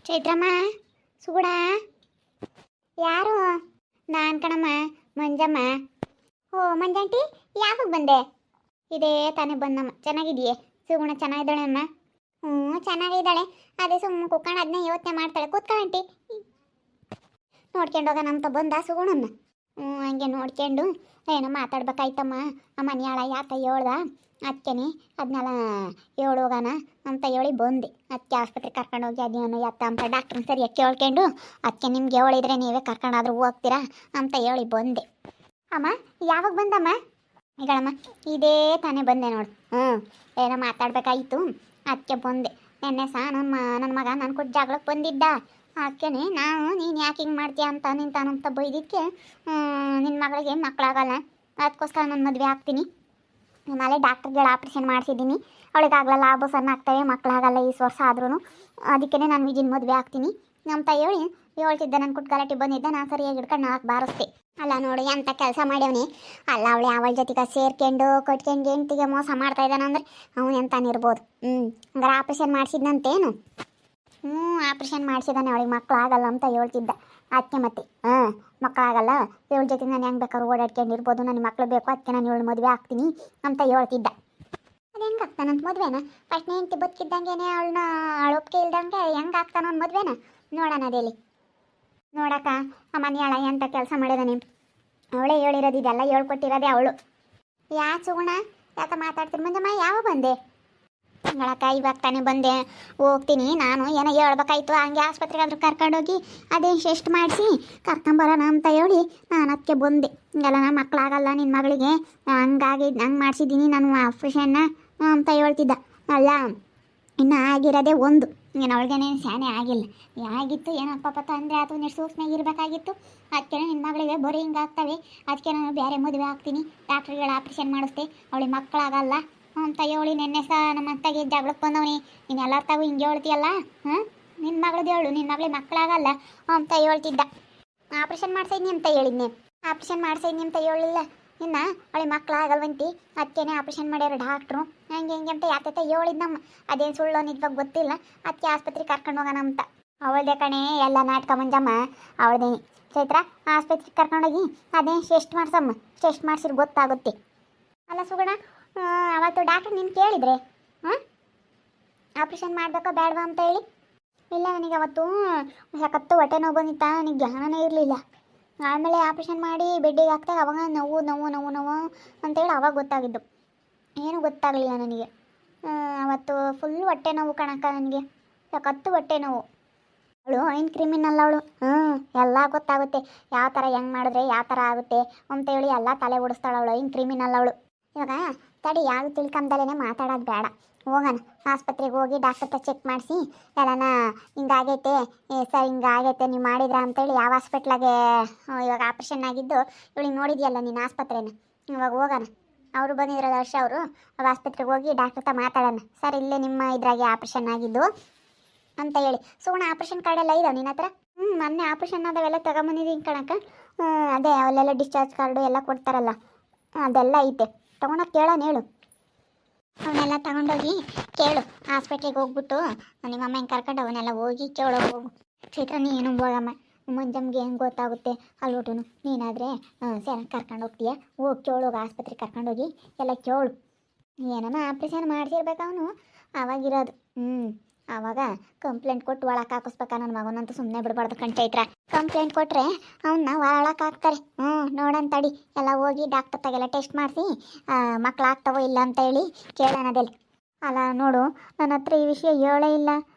ಚೈತ್ರಮ್ಮ, ಸುಗುಣ, ಯಾರು? ನಾನು ಕಣಮ್ಮ, ಮಂಜಮ್ಮ. ಓ ಮಂಜಾಂಟಿ, ಯಾವಾಗ ಬಂದೆ? ಇದೇ ತಾನೇ ಬಂದಮ್ಮ. ಚೆನ್ನಾಗಿದೆಯೇ? ಸುಗುಣ ಚೆನ್ನಾಗಿದ್ದಾಳೆ ಅಮ್ಮ? ಹ್ಞೂ ಚೆನ್ನಾಗಿದ್ದಾಳೆ. ಅದೇ ಸುಮ್ಮನೆ ಕುಕ್ಕಣ ಅದನ್ನೇ ಯೋಚನೆ ಮಾಡ್ತಾಳೆ. ಕೂತ್ಕೊಳ್ಳಂಟಿ, ನೋಡ್ಕೊಂಡು ಹೋಗೋಣ ಅಂತ ಬಂದ ಸುಗುಣನ್ನ. ಹಂಗೆ ನೋಡ್ಕೊಂಡು ಏನೋ ಮಾತಾಡ್ಬೇಕಾಯ್ತಮ್ಮ. ಆ ಮನೆಯಾಳ ಯಾಕ ಹೇಳ್ದ ಅದಕ್ಕೇನೆ ಅದನ್ನೆಲ್ಲ ಹೇಳೋಗೋಣ ಅಂತ ಹೇಳಿ ಬಂದೆ. ಅದಕ್ಕೆ ಆಸ್ಪತ್ರೆಗೆ ಕರ್ಕೊಂಡೋಗಿ ಅದೇನೋ ಎತ್ತ ಅಂತ ಡಾಕ್ಟ್ರನ್ನ ಸರಿಯಾಗಿ ಕೇಳ್ಕೊಂಡು ಅದಕ್ಕೆ ನಿಮ್ಗೆ ಹೇಳಿದ್ರೆ ನೀವೇ ಕರ್ಕೊಂಡಾದ್ರೂ ಹೋಗ್ತೀರಾ ಅಂತ ಹೇಳಿ ಬಂದೆ. ಅಮ್ಮ ಯಾವಾಗ ಬಂದಮ್ಮ? ಈಗಳಮ್ಮ ಇದೇ ತಾನೇ ಬಂದೆ ನೋಡು. ಏನೋ ಮಾತಾಡ್ಬೇಕಾಯ್ತು ಅದಕ್ಕೆ ಬಂದೆ. ನೆನ್ನೆ ಸಹ ನನ್ನ ಮಗ ನನ್ನ ಕೊಟ್ಟು ಜಾಗಳಕ್ಕೆ ಬಂದಿದ್ದ. ಅದಕ್ಕೇನೆ ನೀನು ಯಾಕೆ ಹಿಂಗೆ ಮಾಡ್ತೀಯ ಅಂತ ನಿಂತಾನಂತ ಬೈದಿದ್ದಕ್ಕೆ ನಿನ್ನ ಮಗಳಿಗೆ ಮಕ್ಕಳಾಗಲ್ಲ, ಅದಕ್ಕೋಸ್ಕರ ನಾನು ಮದುವೆ ಆಗ್ತೀನಿ. ನಾಳೆ ಡಾಕ್ಟ್ರುಗಳ ಆಪ್ರೇಷನ್ ಮಾಡಿಸಿದ್ದೀನಿ. ಅವಳಿಗಾಗಲ್ಲ ಆಬೋಸನ್ನ ಆಗ್ತವೆ, ಮಕ್ಕಳಾಗಲ್ಲ ಈ ವರ್ಷ ಆದ್ರೂ. ಅದಕ್ಕೇ ನಾನು ವಿಜಿನ ಮದುವೆ ಆಗ್ತೀನಿ ಅಂತ ಹೇಳಿ ಹೇಳ್ತಿದ್ದೆ. ನನ್ನ ಕುಟ್ಟು ಗಲಾಟೆ ಬಂದಿದ್ದೆ. ನಾನು ಸರಿಯಾಗಿ ಹಿಡ್ಕೊಂಡು ನಾಲ್ಕು ಬಾರಿಸ್ತೆ. ಅಲ್ಲ ನೋಡಿ ಎಂಥ ಕೆಲಸ ಮಾಡ್ಯವನಿ. ಅಲ್ಲ ಅವಳು ಅವಳ ಜೊತೆಗೆ ಸೇರ್ಕೊಂಡು ಕಟ್ಕೊಂಡು ಹೆಂಡ್ತಿಗೆ ಮೋಸ ಮಾಡ್ತಾ ಇದ್ದಾನಂದ್ರೆ ಅವನು ಎಂತಾನಿರ್ಬೋದು. ಹಂಗಾರೆ ಆಪ್ರೇಷನ್ ಮಾಡಿಸಿದ್ನಂತೇನು? ಆಪ್ರೇಷನ್ ಮಾಡಿಸಿದಾನೆ. ಅವಳಿಗೆ ಮಕ್ಕಳಾಗಲ್ಲ ಅಂತ ಹೇಳ್ತಿದ್ದ. ಅದಕ್ಕೆ ಮತ್ತೆ ಮಕ್ಕಳಾಗಲ್ಲ, ಇವಳ ಜೊತೆ ನಾನು ಹೆಂಗೆ ಬೇಕಾದ್ರೂ ಓಡಾಡ್ಕೊಂಡಿರ್ಬೋದು, ನನಗೆ ಮಕ್ಕಳು ಬೇಕು, ಅದಕ್ಕೆ ನಾನು ಇವಳು ಮದುವೆ ಆಗ್ತೀನಿ ಅಂತ ಹೇಳ್ತಿದ್ದ. ಅದು ಹೆಂಗೆ ಆಗ್ತಾನಂತ ಮದುವೆನ? ಫಸ್ಟ್ ಹೆಂಡ್ತಿ ಬದುಕಿದ್ದಂಗೆ ಅವಳು ಒಪ್ಪಿಗೆ ಇಲ್ದಂಗೆ ಹೆಂಗೆ ಆಗ್ತಾನೋ ಮದುವೆನ? ನೋಡೋಣ ಅದೇಲಿ. ನೋಡಕ್ಕ ಆ ಮನೆಯಾಳ ಎಂಥ ಕೆಲಸ ಮಾಡಿದಾನೆ. ಅವಳೇ ಹೇಳಿರೋದು, ಇದೆಲ್ಲ ಹೇಳ್ಕೊಟ್ಟಿರೋದೇ ಅವಳು. ಯಾಕೆ ಸುಗುಣ ಯಾಕ ಮಾತಾಡ್ತೀನಿ? ಮಂಜಮ್ಮ ಯಾವ ಬಂದೆ? ಹೇಳಕ್ಕ ಇವಾಗ ತಾನೇ ಬಂದೆ, ಹೋಗ್ತೀನಿ. ನಾನು ಏನೋ ಹೇಳ್ಬೇಕಾಯ್ತು, ಹಂಗೆ ಆಸ್ಪತ್ರೆಗಾದ್ರೂ ಕರ್ಕೊಂಡೋಗಿ ಅದೇ ಟೆಸ್ಟ್ ಮಾಡಿಸಿ ಕರ್ಕೊಂಬರೋಣ ಅಂತ ಹೇಳಿ ನಾನು ಅದಕ್ಕೆ ಬಂದೆ. ಹಿಂಗೆಲ್ಲ ನಮ್ಮ ಮಕ್ಕಳಾಗಲ್ಲ ನಿನ್ನ ಮಗಳಿಗೆ, ಹಂಗೆ ಮಾಡಿಸಿದ್ದೀನಿ ನಾನು ಆಪ್ರೇಷನ್ನ ಅಂತ ಹೇಳ್ತಿದ್ದ. ಅಲ್ಲ ಇನ್ನು ಆಗಿರೋದೇ ಒಂದು, ನೀನು ಅವಳಿಗೇನೇನು ಸ್ಯಾನೆ ಆಗಿಲ್ಲ. ಆಗಿತ್ತು ಏನಪ್ಪ ಅಂದರೆ ಅದು ನೆಕ್ಸ್ಟ್ ಸೂಕ್ಷ್ಮಾಗಿರ್ಬೇಕಾಗಿತ್ತು. ಅದಕ್ಕೆ ನಿನ್ನ ಮಗಳಿಗೆ ಬರೀ ಹಿಂಗೆ ಆಗ್ತವೆ, ಅದಕ್ಕೆ ನಾನು ಬೇರೆ ಮದುವೆ ಆಗ್ತೀನಿ, ಡಾಕ್ಟ್ರುಗಳ ಆಪ್ರೇಷನ್ ಮಾಡಿಸ್ದೆ, ಅವಳಿಗೆ ಮಕ್ಕಳಾಗಲ್ಲ ಅಂತ ಹೇಳಿ ನೆನ್ನೆ ಸಹ ನಮ್ಮ ಅತ್ತಗೆ ಜಗಳಕ್ಕೆ ಬಂದವನಿ. ನೀನು ಎಲ್ಲರ ತಾವು ಹಿಂಗೆ ಹೇಳ್ತೀಯಲ್ಲ, ನಿನ್ನ ಮಗಳದ್ದು ಹೇಳು, ನಿನ್ನ ಮಗಳಿಗೆ ಮಕ್ಕಳಾಗಲ್ಲ ಅಂತ ಹೇಳ್ತಿದ್ದ. ಆಪ್ರೇಷನ್ ಮಾಡ್ಸಿದ್ನಿ ಅಂತ ಹೇಳಿದ್ನೆ. ಆಪ್ರೇಷನ್ ಮಾಡ್ಸಿದ್ನಿ ಅಂತ ಹೇಳಿಲ್ಲ, ಇನ್ನು ಅವಳಿಗೆ ಮಕ್ಕಳಾಗಲ್ವಂತಿ, ಅದಕ್ಕೇನೆ ಆಪ್ರೇಷನ್ ಮಾಡ್ಯಾರ ಡಾಕ್ಟ್ರು. ಹಂಗೆ ಅಂತ ಯಾಕೆ ಹೇಳಿದ್ನಮ್ಮ. ಅದೇನು ಸುಳ್ಳು ನಿಜವಾಗ ಗೊತ್ತಿಲ್ಲ. ಅದಕ್ಕೆ ಆಸ್ಪತ್ರೆಗೆ ಕರ್ಕೊಂಡು ಹೋಗೋಣ ಅಂತ. ಅವಳದೇ ಕಣೆ ಎಲ್ಲ ನಾಟಕ ಮಂಜಮ್ಮ, ಅವಳದೇನೆ. ಚೈತ್ರ ಆಸ್ಪತ್ರೆಗೆ ಕರ್ಕೊಂಡೋಗಿ ಅದೇ ಟೆಸ್ಟ್ ಮಾಡ್ಸಮ್ಮ. ಟೆಸ್ಟ್ ಮಾಡಿಸಿದ್ರೆ ಗೊತ್ತಾಗುತ್ತೆ. ಅಲ್ಲ ಸುಗುಣ, ಅವತ್ತು ಡಾಕ್ಟ್ರ್ ನೀನು ಕೇಳಿದ್ರೆ ಆಪ್ರೇಷನ್ ಮಾಡಬೇಕೋ ಬೇಡವಾ ಅಂತ ಹೇಳಿ? ಇಲ್ಲ, ನನಗೆ ಅವತ್ತು ಸಖತ್ತು ಹೊಟ್ಟೆ ನೋವು ಬಂದಿತ್ತಾ, ನನಗೆ ಜ್ಞಾನನೇ ಇರಲಿಲ್ಲ. ಆಮೇಲೆ ಆಪ್ರೇಷನ್ ಮಾಡಿ ಬೆಡ್ಡಿಗೆ ಹಾಕ್ದಾಗ ಅವಾಗ ನೋವು ಅಂತೇಳಿ ಅವಾಗ ಗೊತ್ತಾಗಿದ್ದು. ಏನೂ ಗೊತ್ತಾಗಲಿಲ್ಲ ನನಗೆ. ಅವತ್ತು ಫುಲ್ ಹೊಟ್ಟೆ ನೋವು ಕಣಕ್ಕ, ನನಗೆ ಸಖತ್ತು ಹೊಟ್ಟೆ ನೋವು. ಅವಳು ಏನು ಕ್ರಿಮಿನಲ್ ಅವಳು. ಎಲ್ಲ ಗೊತ್ತಾಗುತ್ತೆ, ಯಾವ ಥರ ಹೆಂಗೆ ಮಾಡಿದ್ರೆ ಯಾವ ಥರ ಆಗುತ್ತೆ ಅಂತೇಳಿ ಎಲ್ಲ ತಲೆ ಓಡಿಸ್ತಾಳೆ ಅವಳು. ಏನು ಕ್ರಿಮಿನಲ್ ಅವಳು. ಇವಾಗ ತಡಿ, ಯಾವುದು ತಿಳ್ಕೊಂಬದಲ್ಲೇ ಮಾತಾಡೋದು ಬೇಡ. ಹೋಗೋಣ ಆಸ್ಪತ್ರೆಗೆ ಹೋಗಿ ಡಾಕ್ಟರ್ ಹತ್ರ ಚೆಕ್ ಮಾಡಿಸಿ ಎಲ್ಲನ ಹಿಂಗಾಗೈತೆ ಸರ್, ಹಿಂಗಾಗೈತೆ ನೀವು ಮಾಡಿದ್ರ ಅಂತೇಳಿ ಯಾವ ಹಾಸ್ಪಿಟ್ಲಾಗೆ ಇವಾಗ ಆಪ್ರೇಷನ್ ಆಗಿದ್ದು ಇವಳಿಗೆ ನೋಡಿದ್ಯಲ್ಲ ನೀನು ಆಸ್ಪತ್ರೆನ. ಇವಾಗ ಹೋಗೋಣ. ಅವರು ಬಂದಿದ್ರಲ್ಲ ವರ್ಷ, ಅವರು ಅವಾಗ ಆಸ್ಪತ್ರೆಗೆ ಹೋಗಿ ಡಾಕ್ಟರ್ ಹತ್ರ ಮಾತಾಡೋಣ. ಸರ್ ಇಲ್ಲೇ ನಿಮ್ಮ ಇದ್ರಾಗೆ ಆಪ್ರೇಷನ್ ಆಗಿದ್ದು ಅಂತ ಹೇಳಿ. ಸುಗುಣ ಆಪ್ರೇಷನ್ ಕಾರ್ಡ್ ಎಲ್ಲ ಇದಾವೆ ನಿನ್ನ ಹತ್ರ? ಮೊನ್ನೆ ಆಪ್ರೇಷನ್ ಆದವೆಲ್ಲ ತಗೊಂಬಂದಿದ್ದೀನಿ ಕಣಕ್ಕ. ಅದೇ ಅಲ್ಲೆಲ್ಲ ಡಿಸ್ಚಾರ್ಜ್ ಕಾರ್ಡು ಎಲ್ಲ ಕೊಡ್ತಾರಲ್ಲ, ಅದೆಲ್ಲ ಐತೆ. ತಗೊಂಡೋಗಿ ಕೇಳೋಣ ಹೇಳು. ಅವನ್ನೆಲ್ಲ ತಗೊಂಡೋಗಿ ಕೇಳು. ಹಾಸ್ಪಿಟ್ಲಿಗೆ ಹೋಗ್ಬಿಟ್ಟು ನಿಮ್ಮಮ್ಮ ಹೆಂಗೆ ಕರ್ಕೊಂಡು ಅವನ್ನೆಲ್ಲ ಹೋಗಿ ಕೇಳೋ ಹೋಗು. ಚೈತ್ರ ನೀನು ಹೋಗಮ್ಮ, ಮಂಜಮ್ಗೆ ಹೆಂಗೆ ಗೊತ್ತಾಗುತ್ತೆ ಅಲ್ಬಿಟ್ಟು. ನೀನಾದರೆ ಸರಿ ಕರ್ಕೊಂಡು ಹೋಗ್ತೀಯ, ಹೋಗಿ ಕೇಳೋಗಿ ಆಸ್ಪತ್ರೆಗೆ ಕರ್ಕೊಂಡೋಗಿ ಎಲ್ಲ ಕೇಳು. ಏನೋ ಆಪ್ರೇಷನ್ ಮಾಡಿಸಿರ್ಬೇಕು ಅವನು ಆವಾಗಿರೋದು. ಆವಾಗ ಕಂಪ್ಲೇಂಟ್ ಕೊಟ್ಟು ಒಳಕ್ಕೆ ಹಾಕಿಸ್ಬೇಕ ನನ್ನ ಮಗನಂತೂ ಸುಮ್ಮನೆ ಬಿಡಬಾರ್ದು ಕಣ್ ಚೈತ್ರ. ಕಂಪ್ಲೇಂಟ್ ಕೊಟ್ಟರೆ ಅವನ್ನ ಒಳಕ್ಕೆ ಹಾಕ್ತಾರೆ. ನೋಡೋಣ ತಡಿ, ಎಲ್ಲ ಹೋಗಿ ಡಾಕ್ಟರ್ ತಗೆಲ್ಲ ಟೆಸ್ಟ್ ಮಾಡಿಸಿ ಮಕ್ಕಳಾಗ್ತಾವೋ ಇಲ್ಲ ಅಂತ ಹೇಳಿ ಕೇಳೋಣ ಅದೆಲ್ಲ. ಅಲ್ಲ ನೋಡು, ನನ್ನ ಹತ್ರ ಈ ವಿಷಯ ಹೇಳೇ ಇಲ್ಲ.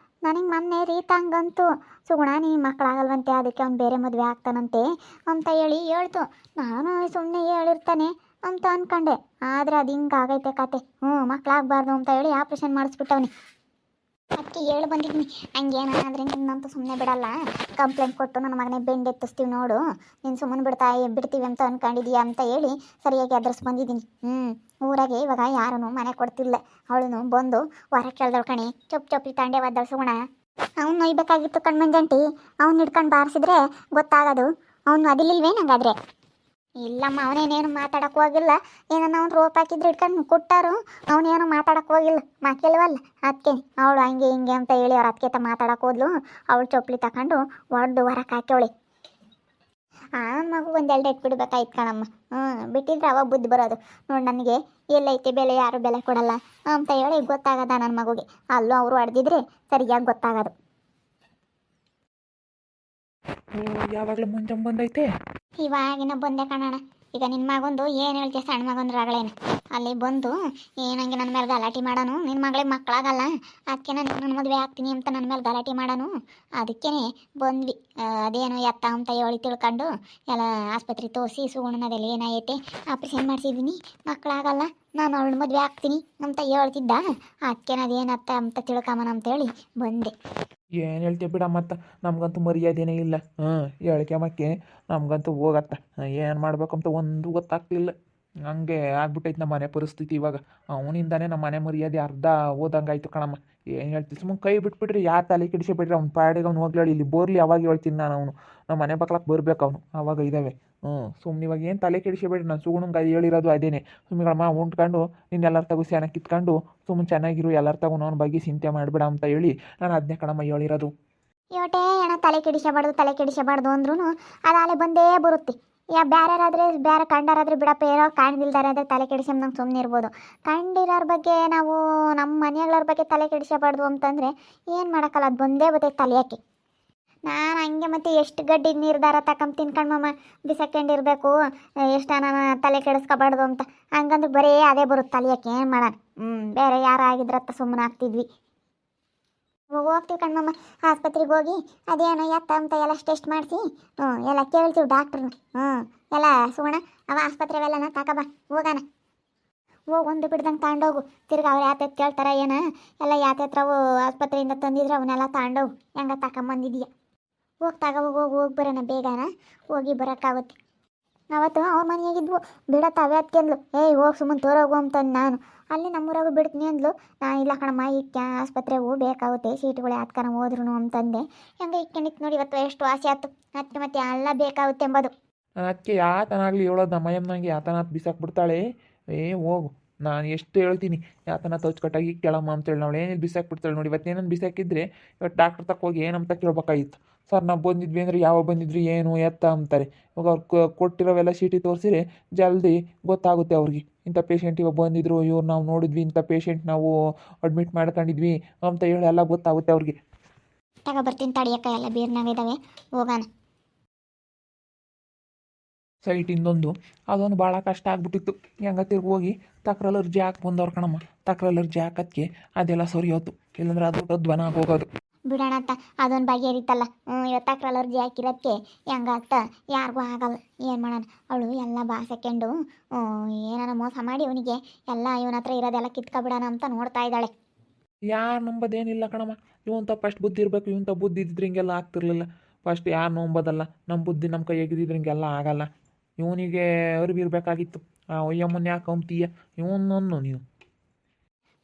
ನನಗೆ ಮೊನ್ನೆ ರೀತಂಗಂತೂ ಸುಗುಣ ನೀ ಮಕ್ಕಳಾಗಲ್ವಂತೆ, ಅದಕ್ಕೆ ಅವ್ನು ಬೇರೆ ಮದುವೆ ಆಗ್ತಾನಂತೆ ಅಂತ ಹೇಳಿ ಹೇಳ್ತು. ನಾನು ಸುಮ್ಮನೆ ಹೇಳಿರ್ತಾನೆ ಅಂತ ಅಂದ್ಕೊಂಡೆ, ಆದರೆ ಅದು ಹಿಂಗಾಗೈತೆ ಕತೆ. ಮಕ್ಕಳಾಗಬಾರ್ದು ಅಂತ ಹೇಳಿ ಆಪ್ರೇಷನ್ ಮಾಡಿಸ್ಬಿಟ್ಟವನಿ. ಅದಕ್ಕೆ ಹೇಳಿ ಬಂದಿದ್ದೀನಿ, ಹಂಗೇನಾದ್ರೆ ನಿನ್ನಂತೂ ಸುಮ್ಮನೆ ಬಿಡಲ್ಲ. ಕಂಪ್ಲೇಂಟ್ ಕೊಟ್ಟು ನನ್ನ ಮಗನೇ ಬೆಂಡೆತ್ತಿಸ್ತೀವಿ ನೋಡು, ನೀನು ಸುಮ್ಮನೆ ಬಿಡ್ತೀವಿ ಅಂತ ಅಂದ್ಕೊಂಡಿದೀಯ ಅಂತ ಹೇಳಿ ಸರಿಯಾಗಿ ಅದ್ರಸ್ ಬಂದಿದ್ದೀನಿ. ಊರಾಗೆ ಇವಾಗ ಯಾರೂ ಮನೆ ಕೊಡ್ತಿಲ್ಲ. ಅವಳು ಬಂದು ಹೊರ ಕೇಳ್ದಳು ಕಣೆ, ಚೊಪ್ಪಿ ತಾಂಡೆ ಒದ್ದಳು ಸುಗುಣ. ಅವ್ನು ನೋಯ್ಬೇಕಾಗಿತ್ತು ಕಣ್ಮಂಜಂಟಿ, ಅವ್ನು ಹಿಡ್ಕೊಂಡು ಬಾರಿಸಿದ್ರೆ ಗೊತ್ತಾಗೋದು. ಅವನು ಅದಿಲ್ಲಿಲ್ವೇ ನಂಗಾದ್ರೆ? ಇಲ್ಲಮ್ಮ ಅವನೇನೇನು ಮಾತಾಡಕ್ಕೆ ಹೋಗಿಲ್ಲ. ಏನನ್ನ ಅವ್ನು ರೋಪ್ ಹಾಕಿದ್ರೆ ಇಟ್ಕೊಂಡು ಕೊಟ್ಟಾರು. ಅವನೇನು ಮಾತಾಡಕ್ಕೆ ಹೋಗಿಲ್ಲ, ಮಕ್ಕಳವಲ್ಲ ಅದಕ್ಕೆ ಅವಳು ಹಂಗೆ ಹಿಂಗೆ ಅಂತ ಹೇಳಿ ಅವ್ರು ಅದಕ್ಕೆ ಮಾತಾಡಕ್ಕೆ ಹೋದ್ಲು. ಅವಳು ಚೊಪ್ಲಿ ತಗೊಂಡು ಹೊಡೆದು ಹೊರಕ್ಕೆ ಹಾಕ್ಯವಳಿ. ಆ ಮಗು ಒಂದೆರಡು ಇಟ್ಟು ಬಿಡ್ಬೇಕಾಯ್ತು ಕಣಮ್ಮ. ಬಿಟ್ಟಿದ್ರೆ ಅವಾಗ ಬುದ್ಧಿ ಬರೋದು. ನೋಡಿ ನನಗೆ ಎಲ್ಲೈತೆ ಬೆಲೆ, ಯಾರು ಬೆಲೆ ಕೊಡಲ್ಲ ಅಂತ ಹೇಳಿ ಗೊತ್ತಾಗದ ನನ್ನ ಮಗುಗೆ. ಅಲ್ಲೂ ಅವರು ಹೊಡೆದಿದ್ರೆ ಸರಿಯಾಗಿ ಗೊತ್ತಾಗೋದು. ಯಾವಾಗಲೂ ಮುಂಜಾನೆ ಬಂದೈತೆ. ಇವಾಗಿನ ಬಂದೆ ಕಣಣ್ಣ. ಈಗ ನಿನ್ನ ಮಗಂದು ಏನು ಹೇಳ್ತೀಯ, ಸಣ್ಣ ಮಗಂದು ರಗಳೇನು ಅಲ್ಲಿ ಬಂದು ಏನಂಗೆ ನನ್ನ ಮೇಲೆ ಗಲಾಟೆ ಮಾಡೋನು. ನಿನ್ನ ಮಗಳಿಗೆ ಮಕ್ಕಳಾಗಲ್ಲ, ಅದಕ್ಕೆ ನನ್ನ ಮದುವೆ ಆಗ್ತೀನಿ ಅಂತ ನನ್ನ ಮೇಲೆ ಗಲಾಟೆ ಮಾಡೋನು. ಅದಕ್ಕೇ ಬಂದ್ವಿ. ಅದೇನು ಎತ್ತ ಅಂತ ಹೇಳಿ ತಿಳ್ಕೊಂಡು ಎಲ್ಲ ಆಸ್ಪತ್ರೆ ತೋರಿಸಿ ಸುಗುಣದಲ್ಲಿ ಏನಾಗೈತೆ ಆಪ್ರೇಷನ್ ಮಾಡಿಸಿದ್ದೀನಿ, ಮಕ್ಕಳಾಗಲ್ಲ, ನಾನು ಅವಳು ಮದುವೆ ಆಗ್ತೀನಿ ಅಂತ ಹೇಳ್ತಿದ್ದ. ಅದಕ್ಕೆ ಅದೇನತ್ತ ಅಂತ ತಿಳ್ಕೊಂಬನ ಅಂತೇಳಿ ಬಂದೆ. ಏನು ಹೇಳ್ತೀಯ ಬಿಡ, ಮತ್ತು ನಮಗಂತೂ ಮರ್ಯಾದೆನೇ ಇಲ್ಲ. ಹೇಳಿಕೆ ಮಕ್ಕೆ ನಮಗಂತೂ ಹೋಗತ್ತ. ಏನು ಮಾಡ್ಬೇಕಂತ ಒಂದು ಗೊತ್ತಾಗ್ತಿಲ್ಲ. ಹಂಗೆ ಆಗ್ಬಿಟ್ಟೈತೆ ನಮ್ಮ ಮನೆ ಪರಿಸ್ಥಿತಿ ಇವಾಗ. ಅವನಿಂದಾನೇ ನಮ್ಮ ಮನೆ ಮರ್ಯಾದೆ ಅರ್ಧ ಹೋದಂಗಾಯ್ತು ಕಣಮ್ಮ. ಏನು ಹೇಳ್ತೀವಿ, ಸುಮ್ಮನೆ ಕೈ ಬಿಟ್ಬಿಟ್ರಿ, ಯಾರು ತಲೆ ಕೆಡಿಸಿಬಿಟ್ರಿ. ಅವ್ನು ಪಾಡಿಗೆ ಅವ್ನು ಹೋಗ್ಲಿ, ಇಲ್ಲಿ ಬೋರ್ಲಿ ಅವಾಗ ಹೇಳ್ತೀನಿ ನಾನು. ಅವನು ನಮ್ಮ ಮನೆ ಬಕ್ಲಕ್ಕೆ ಬರ್ಬೇಕು ಅವನು, ಅವಾಗ ಇದ್ದಾವೆ. ಸುಮ್ಮನೆ ಇವಾಗ ಏನು ತಲೆ ಕೆಡಿಸಿಬೇಡ್ರಿ. ನಾನು ಸುಗುಣಂಗೆ ಹೇಳಿರೋದು ಅದೇನೆ. ಸುಮ್ಮಿಗಳಮ್ಮ ಉಂಟ್ಕೊಂಡು ನೀನು ಎಲ್ಲರ ತಗೋ ಸ್ಯಾನ ಕಿತ್ಕೊಂಡು ಸುಮ್ಮನೆ ಚೆನ್ನಾಗಿರು, ಎಲ್ಲರ ತಗೋ ಅವನ ಬಗ್ಗೆ ಚಿಂತೆ ಮಾಡಿಬಿಡ ಅಂತ ಹೇಳಿ ನಾನು ಅದನ್ನೇ ಕಣಮ್ಮ ಹೇಳಿರೋದು. ಯೋಟೇ ಅಣ್ಣ, ತಲೆ ಕೆಡಿಸಬಾರ್ದು ಅಂದ್ರೂ ಅದಾಲೆ ಬಂದೇ ಬರುತ್ತೆ. ಬೇರೆಯಾರಾದರೆ ಬೇರೆ ಕಂಡರಾದರೆ ಬಿಡಪ್ಪ, ಏನೋ ಕಾಣ್ದಿಲ್ದಾರೆ ಆದರೆ ತಲೆ ಕೆಡಿಸ್ಕೊಂಡು ನಂಗೆ ಸುಮ್ಮನೆ ಇರ್ಬೋದು. ಕಂಡಿರೋರ ಬಗ್ಗೆ ನಾವು ನಮ್ಮ ಮನೆಗಳವ್ರ ಬಗ್ಗೆ ತಲೆ ಕೆಡಿಸಬಾರ್ದು ಅಂತಂದರೆ ಏನು ಮಾಡೋಕ್ಕಲ್ಲ, ಅದು ಬಂದೇ ಬರ್ತೈತೆ ತಲೆಯಾಕೆ. ನಾನು ಹಂಗೆ ಮತ್ತೆ ಎಷ್ಟು ಗಡ್ಡಿ ನಿರ್ಧಾರ ತಗೊಂಡು ತಿನ್ಕೊಂಡ್ಮಮ್ಮ ಬಿಸಾಕೊಂಡಿರ್ಬೇಕು, ಎಷ್ಟು ನಾನು ತಲೆ ಕೆಡಿಸ್ಕೊಬಾರ್ದು ಅಂತ. ಹಂಗಂದ್ರೆ ಬರೀ ಅದೇ ಬರುತ್ತೆ ತಲೆಯಾಕೆ. ಏನು ಮಾಡೋಣ, ಬೇರೆ ಯಾರು ಆಗಿದ್ರತ್ತ ಸುಮ್ಮನೆ ಆಗ್ತಿದ್ವಿ. ಹೋಗ್ತೀವಿ ಕಣ್ಮಮ್ಮ ಆಸ್ಪತ್ರೆಗೆ ಹೋಗಿ ಅದೇನೋ ಎತ್ತ ಅಂತ ಎಲ್ಲ ಟೆಸ್ಟ್ ಮಾಡಿಸಿ ಎಲ್ಲ ಕೇಳ್ತೀವಿ ಡಾಕ್ಟ್ರನ್ನ. ಎಲ್ಲ ಸುವರ್ಣ ಅವ ಆಸ್ಪತ್ರೆವೆಲ್ಲನ ತಗೋಬಾ, ಹೋಗೋಣ. ಒಂದು ಬಿಡ್ದಂಗೆ ತಗೊಂಡೋಗು. ತಿರ್ಗಿ ಅವ್ರು ಯಾತತ್ ಕೇಳ್ತಾರೆ ಏನ ಎಲ್ಲ ಯಾತತ್ರವು ಆಸ್ಪತ್ರೆಯಿಂದ ತಂದಿದ್ರೆ ಅವನ್ನೆಲ್ಲ ತಗೊಂಡೋಗು. ಹೆಂಗ ತಗೊಂಬಂದಿದೀಯ, ಹೋಗಿ ಹೋಗಿ ಬರೋಣ ಬೇಗನ, ಹೋಗಿ ಬರೋಕ್ಕಾಗುತ್ತೆ. ಅವತ್ತು ಅವ್ರ ಮನೆಯಾಗಿದ್ವು ಬಿಡತ್ತ ಅವೇ ಅದಕ್ಕೆಂದ್ಲು, ಏಯ್ ಹೋಗಿ ಸುಮ್ಮನೆ ತೋರೋಗು ಅಂತಂದು ನಾನು. ಅಲ್ಲಿ ನಮ್ಮೂರಾಗೂ ಬಿಡ್ತೀನಿ ಅಂದ್ಲು. ನಾನು ಇಲ್ಲ ಕಣಮ್ಮ, ಈಗ ಆಸ್ಪತ್ರೆಗೂ ಬೇಕಾಗುತ್ತೆ, ಸೀಟುಗಳು ಯಾತ್ಕನ ಹೋದ್ರು ಅಂತಂದೆ. ಹೆಂಗೆ ಇಕ್ಕೊಂಡಿತ್ತು ನೋಡಿ ಇವತ್ತು, ಎಷ್ಟು ಆಸೆ ಆಯ್ತು. ಮತ್ತೆ ಎಲ್ಲ ಬೇಕಾಗುತ್ತೆ ಎಂಬುದು. ನಾನು ಅದಕ್ಕೆ ಯಾತನಾಗಲಿ ಹೇಳೋದು, ನಮ್ಮ ಅಯ್ಯಮ್ಮನಂಗೆ ಯಾತನ ಬಿಸಾಕ್ಬಿಡ್ತಾಳೆ. ಹೋಗು, ನಾನು ಎಷ್ಟು ಹೇಳ್ತೀನಿ ಯಾತನ ತೋಚ್ಕಟ್ಟಾಗಿ ಕೇಳಮ್ಮ ಅಂತೇಳಿ. ನಾವು ಏನಿಲ್ಲ ಬಿಸಾಕ್ಬಿಡ್ತಾಳೆ ನೋಡಿ. ಇವತ್ತು ಏನೇನು ಬಿಸಾಕಿದ್ರೆ ಇವತ್ತು ಡಾಕ್ಟ್ರ್ ತಕ್ಕ ಹೋಗಿ ಏನಂತ ಕೇಳ್ಬೇಕಾಗಿತ್ತು. ಸರ್ ನಾವು ಬಂದಿದ್ವಿ ಅಂದರೆ ಯಾವಾಗ ಬಂದಿದ್ರಿ ಏನು ಎತ್ತ ಅಂತಾರೆ. ಇವಾಗ ಅವ್ರು ಕೊಟ್ಟಿರೋವೆಲ್ಲ ಚೀಟಿ ತೋರಿಸಿದ್ರೆ ಜಲ್ದಿ ಗೊತ್ತಾಗುತ್ತೆ ಅವ್ರಿಗೆ. ಇಂಥ ಪೇಷಂಟ್ ಇವಾಗ ಬಂದಿದ್ರು, ಇವ್ರು ನಾವು ನೋಡಿದ್ವಿ, ಇಂಥ ಪೇಷಂಟ್ ನಾವು ಅಡ್ಮಿಟ್ ಮಾಡ್ಕೊಂಡಿದ್ವಿ ಅಂತ ಹೇಳಿ ಎಲ್ಲ ಗೊತ್ತಾಗುತ್ತೆ ಅವ್ರಿಗೆ. ತಗೊಬರ್ತೀನಿ ತಡಿಯಕ್ಕ, ಎಲ್ಲ ಬೀರ್ನಾಗ ಇದ್ದಾವೆ, ಹೋಗೋಣ. ಸೈಟ್ ಇನ್ನೊಂದು ಅದೊಂದು ಭಾಳ ಕಷ್ಟ ಆಗ್ಬಿಟ್ಟಿತ್ತು. ಹೆಂಗ ತಿರ್ಗಿ ಹೋಗಿ ತಕ್ರಲರ್ಜಿ ಹಾಕಿ ಬಂದವ್ರು ಕಣಮ್ಮ. ತಕ್ರಲರ್ಜಿ ಹಾಕೋದಕ್ಕೆ ಅದೆಲ್ಲ ಸರಿಯೋದು, ಇಲ್ಲಾಂದ್ರೆ ಅದು ಧ್ವನ ಆಗೋಗೋದು. ಬಿಡೋಣ ಅಂತ ಅದೊಂದು ಬಗೆಹರಿತಲ್ಲ. ಇವತ್ತು ಅಲರ್ಜಿ ಹಾಕಿರೋದಕ್ಕೆ ಹೆಂಗಾಗ್ತ ಯಾರಿಗೂ ಆಗಲ್ಲ. ಏನು ಮಾಡೋಣ, ಅವಳು ಎಲ್ಲ ಬಾಸೆಕೊಂಡು ಏನಾರ ಮೋಸ ಮಾಡಿ ಅವನಿಗೆ ಎಲ್ಲ ಇವನ ಹತ್ರ ಇರೋದೆಲ್ಲ ಕಿತ್ಕೊಬಿಡೋಣ ಅಂತ ನೋಡ್ತಾ ಇದ್ದಾಳೆ. ಯಾರು ನಂಬೋದೇನಿಲ್ಲ ಕಣಮ್ಮ. ಇವಂತ ಫಸ್ಟ್ ಬುದ್ಧಿ ಇರಬೇಕು. ಇವಂತ ಬುದ್ಧಿ ಇದ್ದಿದ್ರೆ ಹಿಂಗೆಲ್ಲ ಆಗ್ತಿರ್ಲಿಲ್ಲ. ಫಸ್ಟ್ ಯಾರು ನಂಬೋದಲ್ಲ, ನಮ್ಮ ಬುದ್ಧಿ ನಮ್ಮ ಕೈಯಾಗಿದ್ದಿದ್ರೆ ಹಿಂಗೆಲ್ಲ ಆಗಲ್ಲ. ಇವನಿಗೆ ಅರಿವಿರ್ಬೇಕಾಗಿತ್ತು. ಅಯ್ಯಮ್ಮನ ಯಾಕೆ ಅಂತೀಯ ಇವನನ್ನು ನೀನು.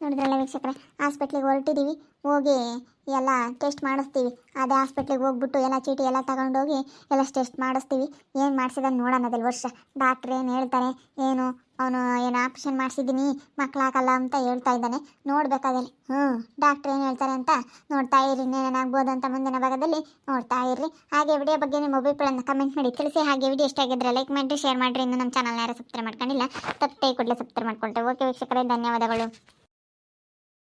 ನೋಡಿದ್ರಲ್ಲ ವೀಕ್ಷಕರೇ, ಹಾಸ್ಪಿಟ್ಲಿಗೆ ಹೊರಟಿದ್ದೀವಿ. ಹೋಗಿ ಎಲ್ಲ ಟೆಸ್ಟ್ ಮಾಡಿಸ್ತೀವಿ. ಅದೇ ಹಾಸ್ಪಿಟ್ಲಿಗೆ ಹೋಗ್ಬಿಟ್ಟು ಎಲ್ಲ ಚೀಟಿ ಎಲ್ಲ ತಗೊಂಡೋಗಿ ಎಲ್ಲ ಟೆಸ್ಟ್ ಮಾಡಿಸ್ತೀವಿ. ಏನು ಮಾಡಿಸಿದಾನೆ ನೋಡೋಣ ಅದೆಲ್ಲ ವರ್ಷ. ಡಾಕ್ಟ್ರ್ ಏನು ಹೇಳ್ತಾರೆ, ಏನು ಅವನು ಏನು ಆಪ್ರೇಷನ್ ಮಾಡಿಸಿದ್ದೀನಿ ಮಕ್ಕಳಾಗಲ್ಲ ಅಂತ ಹೇಳ್ತಾ ಇದ್ದಾನೆ. ನೋಡ್ಬೇಕಾದಲ್ಲಿ ಡಾಕ್ಟ್ರ್ ಏನು ಹೇಳ್ತಾರೆ ಅಂತ ನೋಡ್ತಾ ಇರ್ರಿ. ಇನ್ನೇನಾಗ್ಬೋದು ಅಂತ ಮುಂದಿನ ಭಾಗದಲ್ಲಿ ನೋಡ್ತಾ ಇರ್ರಿ. ಹಾಗೆ ವಿಡಿಯೋ ಬಗ್ಗೆ ನಿಮ್ಮ ಅಭಿಪ್ರಾಯನ ಕಮೆಂಟ್ ಮಾಡಿ ತಿಳಿಸಿ. ಹಾಗೆ ವಿಡಿಯೋ ಇಷ್ಟ ಆಗಿದ್ರೆ ಲೈಕ್ ಮಾಡಿರಿ, ಶೇರ್ ಮಾಡಿರಿ. ಇನ್ನು ನಮ್ಮ ಚಾನಲ್ನ ಯಾರು ಸಬ್ಸ್ಕ್ರೈಬ್ ಮಾಡ್ಕೊಂಡಿಲ್ಲ, ತಪ್ಪೇ ಕೂಡಲೇ ಸಬ್ಸ್ಕ್ರೈಬ್ ಮಾಡ್ಕೊಳ್ತೇವೆ. ಓಕೆ ವೀಕ್ಷಕರೇ, ಧನ್ಯವಾದಗಳು.